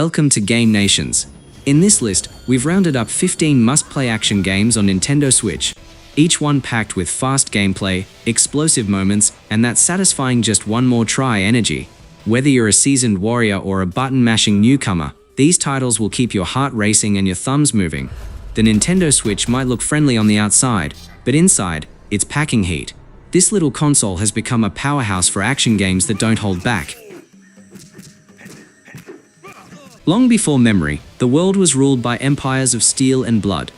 Welcome to Game Nations. In this list, we've rounded up 15 must-play action games on Nintendo Switch, each one packed with fast gameplay, explosive moments, and that satisfying just one more try energy. Whether you're a seasoned warrior or a button-mashing newcomer, these titles will keep your heart racing and your thumbs moving. The Nintendo Switch might look friendly on the outside, but inside, it's packing heat. This little console has become a powerhouse for action games that don't hold back. Long before memory, the world was ruled by empires of steel and blood.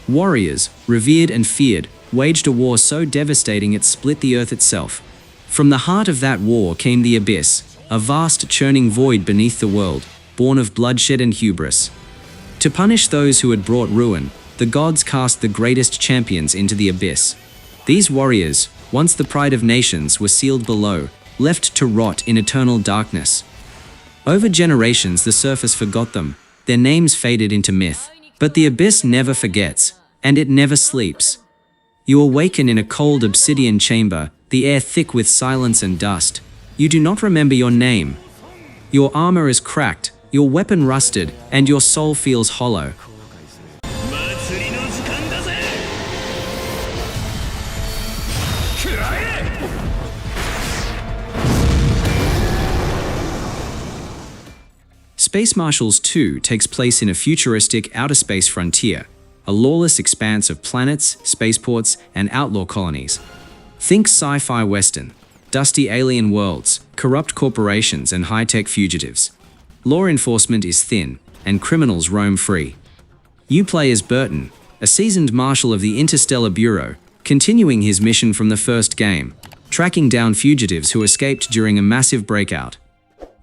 Warriors, revered and feared, waged a war so devastating it split the earth itself. From the heart of that war came the Abyss, a vast churning void beneath the world, born of bloodshed and hubris. To punish those who had brought ruin, the gods cast the greatest champions into the Abyss. These warriors, once the pride of nations, were sealed below, left to rot in eternal darkness. Over generations, the surface forgot them, their names faded into myth. But the Abyss never forgets, and it never sleeps. You awaken in a cold obsidian chamber, the air thick with silence and dust. You do not remember your name. Your armor is cracked, your weapon rusted, and your soul feels hollow. Space Marshals 2 takes place in a futuristic outer space frontier, a lawless expanse of planets, spaceports, and outlaw colonies. Think sci-fi western, dusty alien worlds, corrupt corporations, and high-tech fugitives. Law enforcement is thin, and criminals roam free. You play as Burton, a seasoned marshal of the Interstellar Bureau, continuing his mission from the first game, tracking down fugitives who escaped during a massive breakout.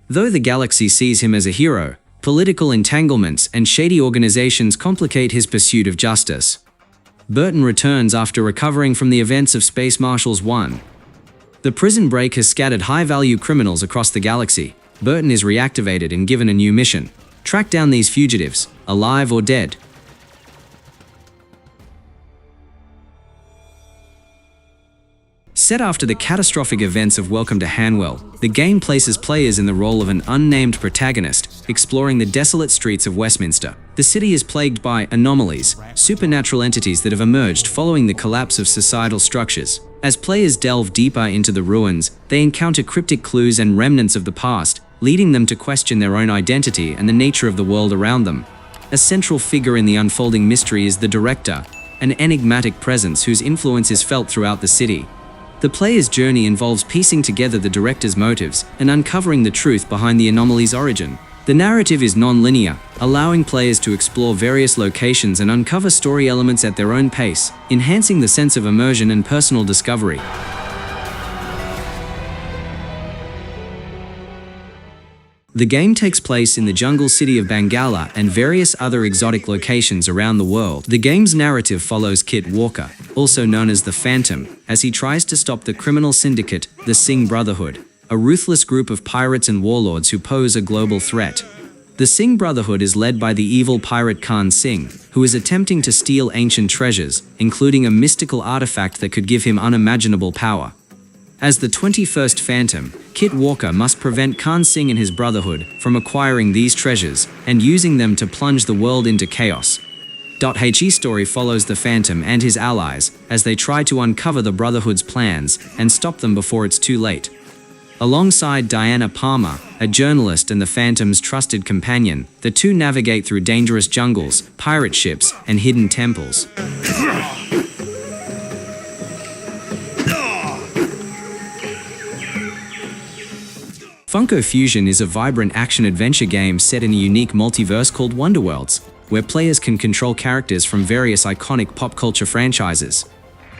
Though the galaxy sees him as a hero, political entanglements and shady organizations complicate his pursuit of justice. Burton returns after recovering from the events of Space Marshals 1. The prison break has scattered high-value criminals across the galaxy. Burton is reactivated and given a new mission: track down these fugitives, alive or dead. Set after the catastrophic events of Welcome to Hanwell, the game places players in the role of an unnamed protagonist, exploring the desolate streets of Westminster. The city is plagued by anomalies, supernatural entities that have emerged following the collapse of societal structures. As players delve deeper into the ruins, they encounter cryptic clues and remnants of the past, leading them to question their own identity and the nature of the world around them. A central figure in the unfolding mystery is the Director, an enigmatic presence whose influence is felt throughout the city. The player's journey involves piecing together the Director's motives and uncovering the truth behind the anomaly's origin. The narrative is non-linear, allowing players to explore various locations and uncover story elements at their own pace, enhancing the sense of immersion and personal discovery. The game takes place in the jungle city of Bangala and various other exotic locations around the world. The game's narrative follows Kit Walker, also known as the Phantom, as he tries to stop the criminal syndicate, the Singh Brotherhood, a ruthless group of pirates and warlords who pose a global threat. The Singh Brotherhood is led by the evil pirate Khan Singh, who is attempting to steal ancient treasures, including a mystical artifact that could give him unimaginable power. As the 21st Phantom, Kit Walker must prevent Khan Singh and his Brotherhood from acquiring these treasures and using them to plunge the world into chaos. HE story follows the Phantom and his allies as they try to uncover the Brotherhood's plans and stop them before it's too late. Alongside Diana Palmer, a journalist and the Phantom's trusted companion, the two navigate through dangerous jungles, pirate ships, and hidden temples. Funko Fushion is a vibrant action-adventure game set in a unique multiverse called Wonderworlds, where players can control characters from various iconic pop culture franchises.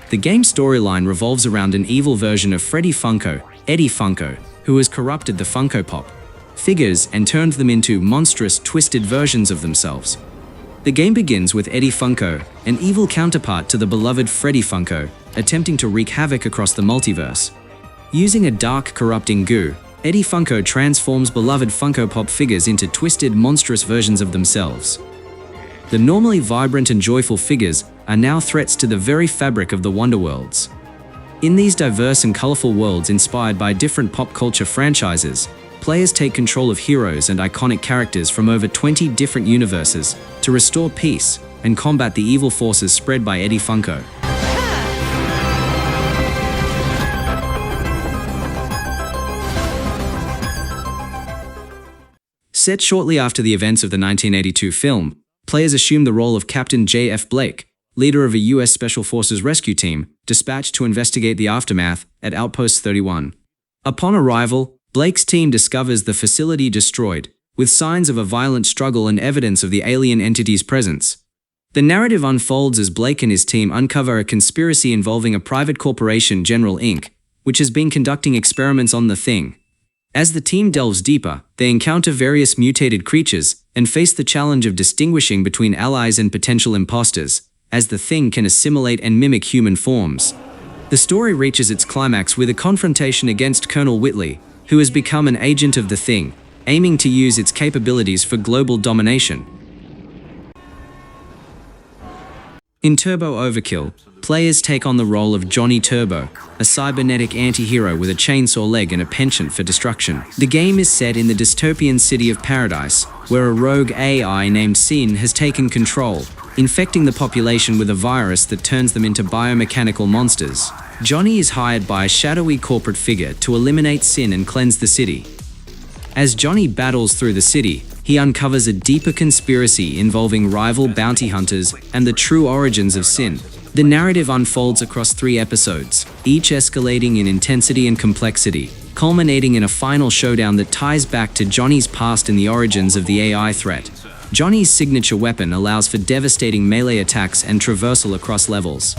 The game's storyline revolves around an evil version of Freddy Funko, Eddie Funko, who has corrupted the Funko Pop figures and turned them into monstrous, twisted versions of themselves. The game begins with Eddie Funko, an evil counterpart to the beloved Freddy Funko, attempting to wreak havoc across the multiverse. Using a dark, corrupting goo, Eddie Funko transforms beloved Funko Pop figures into twisted, monstrous versions of themselves. The normally vibrant and joyful figures are now threats to the very fabric of the Wonderworlds. In these diverse and colorful worlds inspired by different pop culture franchises, players take control of heroes and iconic characters from over 20 different universes to restore peace and combat the evil forces spread by Eddie Funko. Set shortly after the events of the 1982 film, players assume the role of Captain J.F. Blake, leader of a U.S. Special Forces rescue team, dispatched to investigate the aftermath at Outpost 31. Upon arrival, Blake's team discovers the facility destroyed, with signs of a violent struggle and evidence of the alien entity's presence. The narrative unfolds as Blake and his team uncover a conspiracy involving a private corporation, General Inc., which has been conducting experiments on the Thing. As the team delves deeper, they encounter various mutated creatures and face the challenge of distinguishing between allies and potential imposters, as the Thing can assimilate and mimic human forms. The story reaches its climax with a confrontation against Colonel Whitley, who has become an agent of the Thing, aiming to use its capabilities for global domination. In Turbo Overkill, players take on the role of Johnny Turbo, a cybernetic anti-hero with a chainsaw leg and a penchant for destruction. The game is set in the dystopian city of Paradise, where a rogue AI named Sin has taken control, infecting the population with a virus that turns them into biomechanical monsters. Johnny is hired by a shadowy corporate figure to eliminate Sin and cleanse the city. As Johnny battles through the city, he uncovers a deeper conspiracy involving rival bounty hunters and the true origins of Sin. The narrative unfolds across 3 episodes, each escalating in intensity and complexity, culminating in a final showdown that ties back to Johnny's past and the origins of the AI threat. Johnny's signature weapon allows for devastating melee attacks and traversal across levels.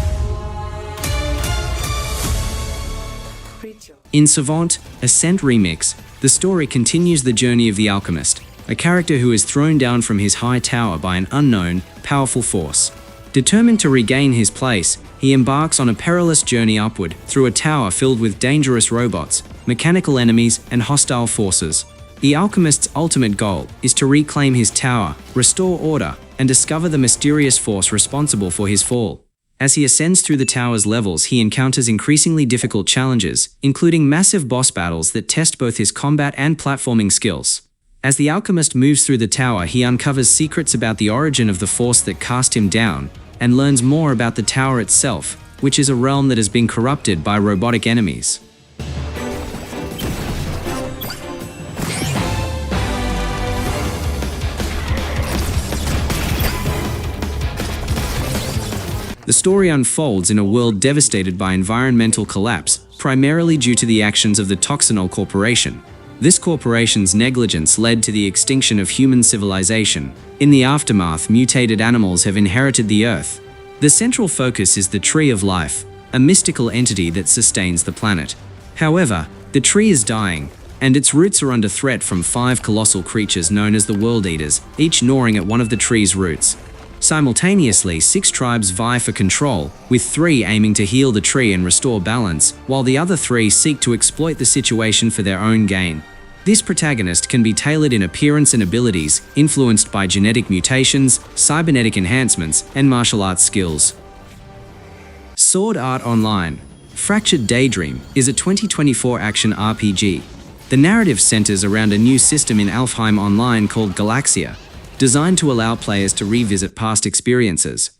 In Savant, Ascent Remix, the story continues the journey of the alchemist, a character who is thrown down from his high tower by an unknown, powerful force. Determined to regain his place, he embarks on a perilous journey upward through a tower filled with dangerous robots, mechanical enemies, and hostile forces. The alchemist's ultimate goal is to reclaim his tower, restore order, and discover the mysterious force responsible for his fall. As he ascends through the tower's levels, he encounters increasingly difficult challenges, including massive boss battles that test both his combat and platforming skills. As the alchemist moves through the tower, he uncovers secrets about the origin of the force that cast him down, and learns more about the tower itself, which is a realm that has been corrupted by robotic enemies. The story unfolds in a world devastated by environmental collapse, primarily due to the actions of the Toxinol Corporation. This corporation's negligence led to the extinction of human civilization. In the aftermath, mutated animals have inherited the Earth. The central focus is the Tree of Life, a mystical entity that sustains the planet. However, the tree is dying, and its roots are under threat from 5 colossal creatures known as the World Eaters, each gnawing at one of the tree's roots. Simultaneously, 6 tribes vie for control, with 3 aiming to heal the tree and restore balance, while the other 3 seek to exploit the situation for their own gain. This protagonist can be tailored in appearance and abilities, influenced by genetic mutations, cybernetic enhancements, and martial arts skills. Sword Art Online: Fractured Daydream is a 2024 action RPG. The narrative centers around a new system in Alfheim Online called Galaxia, designed to allow players to revisit past experiences.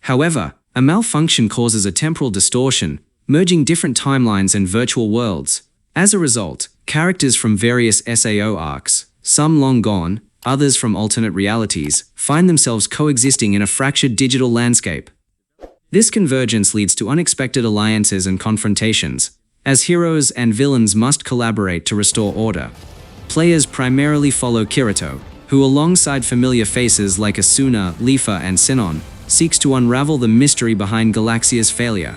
However, a malfunction causes a temporal distortion, merging different timelines and virtual worlds. As a result, characters from various SAO arcs, some long gone, others from alternate realities, find themselves coexisting in a fractured digital landscape. This convergence leads to unexpected alliances and confrontations, as heroes and villains must collaborate to restore order. Players primarily follow Kirito, who alongside familiar faces like Asuna, Lifa, and Sinon, seeks to unravel the mystery behind Galaxia's failure.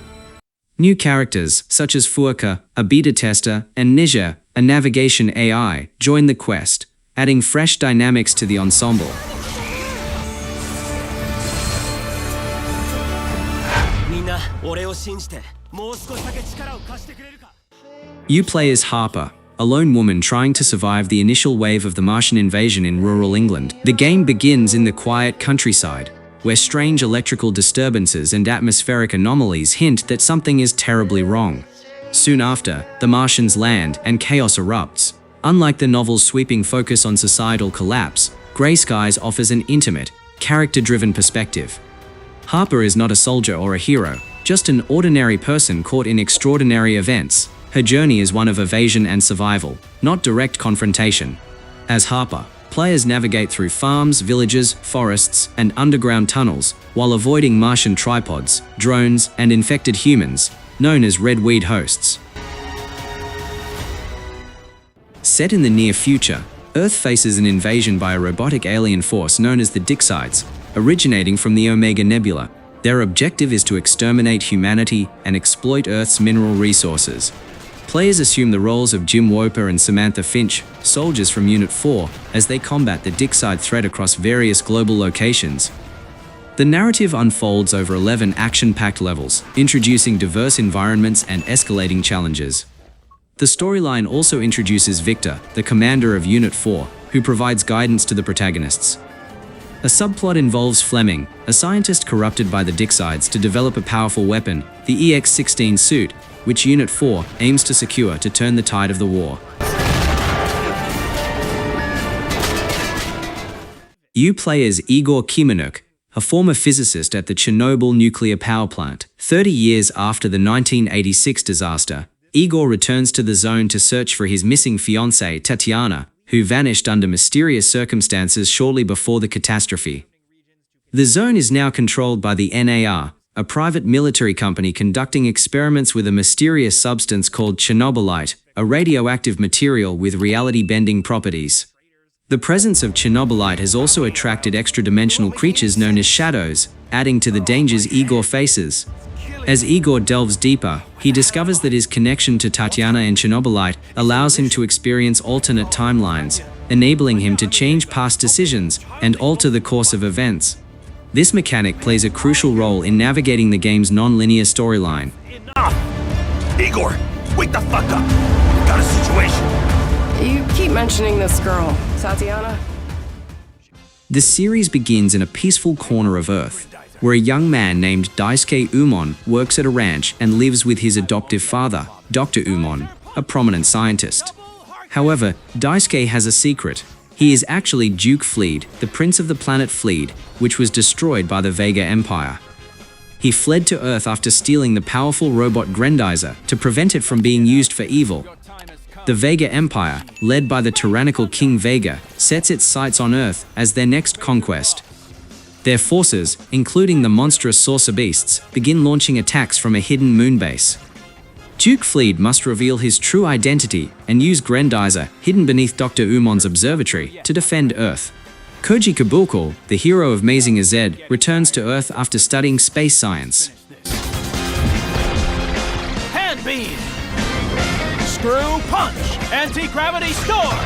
New characters, such as Fuuka, a beta tester, and Nija, a navigation AI, join the quest, adding fresh dynamics to the ensemble. You play as Harper, a lone woman trying to survive the initial wave of the Martian invasion in rural England. The game begins in the quiet countryside, where strange electrical disturbances and atmospheric anomalies hint that something is terribly wrong. Soon after, the Martians land and chaos erupts, Unlike the novel's sweeping focus on societal collapse, Grey Skies offers an intimate, character-driven perspective. Harper is not a soldier or a hero, just an ordinary person caught in extraordinary events. Her journey is one of evasion and survival, not direct confrontation. As Harper, players navigate through farms, villages, forests, and underground tunnels, while avoiding Martian tripods, drones, and infected humans, known as Red Weed hosts. Set in the near future, Earth faces an invasion by a robotic alien force known as the Dixides, originating from the Omega Nebula. Their objective is to exterminate humanity and exploit Earth's mineral resources. Players assume the roles of Jim Woper and Samantha Finch, soldiers from Unit 4, as they combat the Dixide threat across various global locations. The narrative unfolds over 11 action-packed levels, introducing diverse environments and escalating challenges. The storyline also introduces Victor, the commander of Unit 4, who provides guidance to the protagonists. A subplot involves Fleming, a scientist corrupted by the Dixides to develop a powerful weapon, the EX-16 suit, which Unit 4 aims to secure to turn the tide of the war. You play as Igor Kimenuk, a former physicist at the Chernobyl nuclear power plant. 30 years after the 1986 disaster, Igor returns to the zone to search for his missing fiancée, Tatiana, who vanished under mysterious circumstances shortly before the catastrophe. The zone is now controlled by the NAR, a private military company conducting experiments with a mysterious substance called Chernobylite, a radioactive material with reality-bending properties. The presence of Chernobylite has also attracted extra-dimensional creatures known as shadows, adding to the dangers Igor faces. As Igor delves deeper, he discovers that his connection to Tatiana and Chernobylite allows him to experience alternate timelines, enabling him to change past decisions and alter the course of events. This mechanic plays a crucial role in navigating the game's non-linear storyline. Enough! Igor, wake the fuck up! Got a situation! You keep mentioning this girl, Tatiana. The series begins in a peaceful corner of Earth, where a young man named Daisuke Umon works at a ranch and lives with his adoptive father, Dr. Umon, a prominent scientist. However, Daisuke has a secret. He is actually Duke Fleed, the prince of the planet Fleed, which was destroyed by the Vega Empire. He fled to Earth after stealing the powerful robot Grendizer to prevent it from being used for evil. The Vega Empire, led by the tyrannical King Vega, sets its sights on Earth as their next conquest. Their forces, including the monstrous saucer beasts, begin launching attacks from a hidden moonbase. Duke Fleed must reveal his true identity and use Grendizer, hidden beneath Dr. Umon's observatory, to defend Earth. Koji Kabuko, the hero of Mazinger Z, returns to Earth after studying space science. Hand beam! Screw punch! Anti-gravity storm!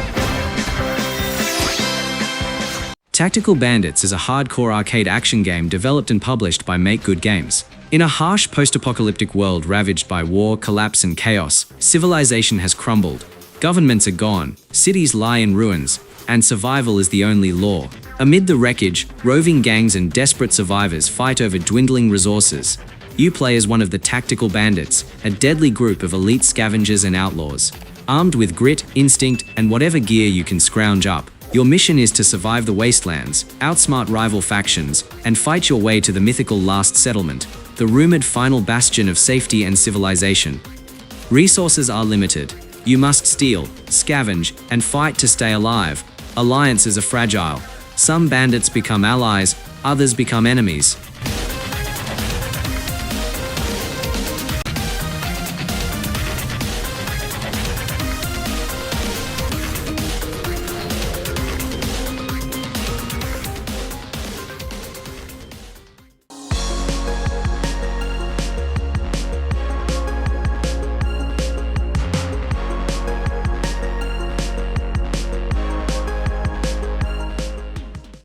Tactical Bandits is a hardcore arcade action game developed and published by Make Good Games. In a harsh post-apocalyptic world ravaged by war, collapse, and chaos, civilization has crumbled. Governments are gone, cities lie in ruins, and survival is the only law. Amid the wreckage, roving gangs and desperate survivors fight over dwindling resources. You play as one of the Tactical Bandits, a deadly group of elite scavengers and outlaws. Armed with grit, instinct, and whatever gear you can scrounge up, your mission is to survive the wastelands, outsmart rival factions, and fight your way to the mythical Last Settlement, the rumored final bastion of safety and civilization. Resources are limited. You must steal, scavenge, and fight to stay alive. Alliances are fragile. Some bandits become allies, others become enemies.